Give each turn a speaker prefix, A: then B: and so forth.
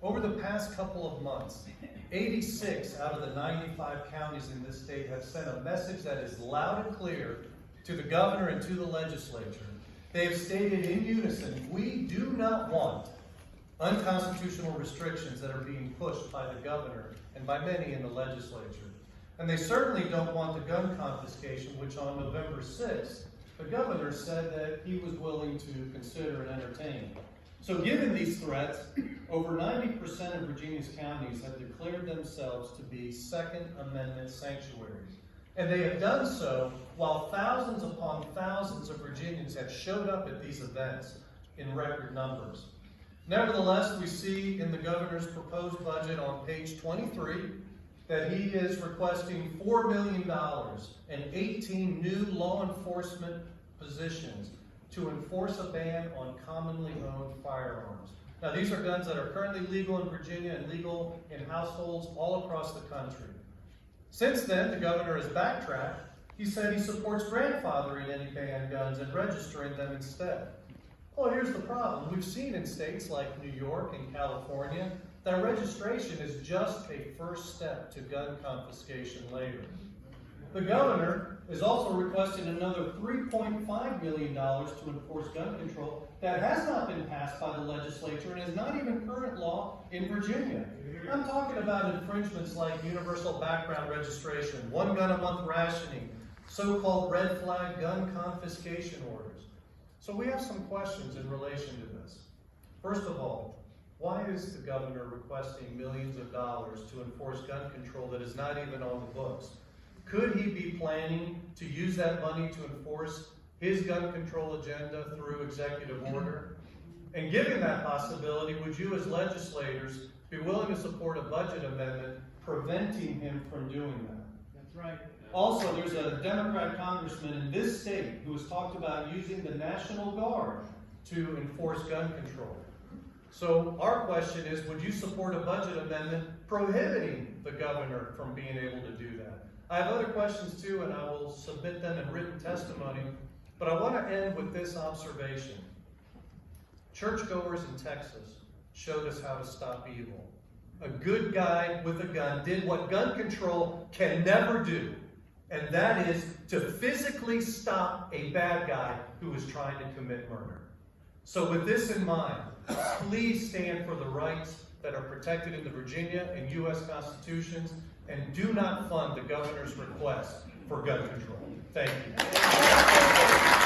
A: Over the past couple of months, 86 out of the 95 counties in this state have sent a message that is loud and clear to the governor and to the legislature. They have stated in unison, we do not want unconstitutional restrictions that are being pushed by the governor and by many in the legislature. And they certainly don't want the gun confiscation, which on November 6th, the governor said that he was willing to consider and entertain. So given these threats, over 90% of Virginia's counties have declared themselves to be Second Amendment sanctuaries. And they have done so while thousands upon thousands of Virginians have showed up at these events in record numbers. Nevertheless, we see in the governor's proposed budget on page 23 that he is requesting $4 million and 18 new law enforcement positions to enforce a ban on commonly owned firearms. Now, these are guns that are currently legal in Virginia and legal in households all across the country. Since then, the governor has backtracked. He said he supports grandfathering any banned guns and registering them instead. Well, here's the problem. We've seen in states like New York and California that registration is just a first step to gun confiscation later. The governor is also requesting another $3.5 million to enforce gun control that has not been passed by the legislature and is not even current law in Virginia. I'm talking about infringements like universal background registration, one gun a month rationing, so-called red flag gun confiscation orders. So we have some questions in relation to this. First of all, why is the governor requesting millions of dollars to enforce gun control that is not even on the books? Could he be planning to use that money to enforce his gun control agenda through executive order? And given that possibility, would you as legislators be willing to support a budget amendment preventing him from doing that?
B: That's right.
A: Also, there's a Democrat congressman in this state who has talked about using the National Guard to enforce gun control. So our question is, would you support a budget amendment prohibiting the governor from being able to do that? I have other questions too, and I will submit them in written testimony, but I want to end with this observation. Churchgoers in Texas showed us how to stop evil. A good guy with a gun did what gun control can never do, and that is to physically stop a bad guy who was trying to commit murder. So with this in mind, please stand for the rights that are protected in the Virginia and U.S. constitutions, and do not fund the governor's request for gun control. Thank you.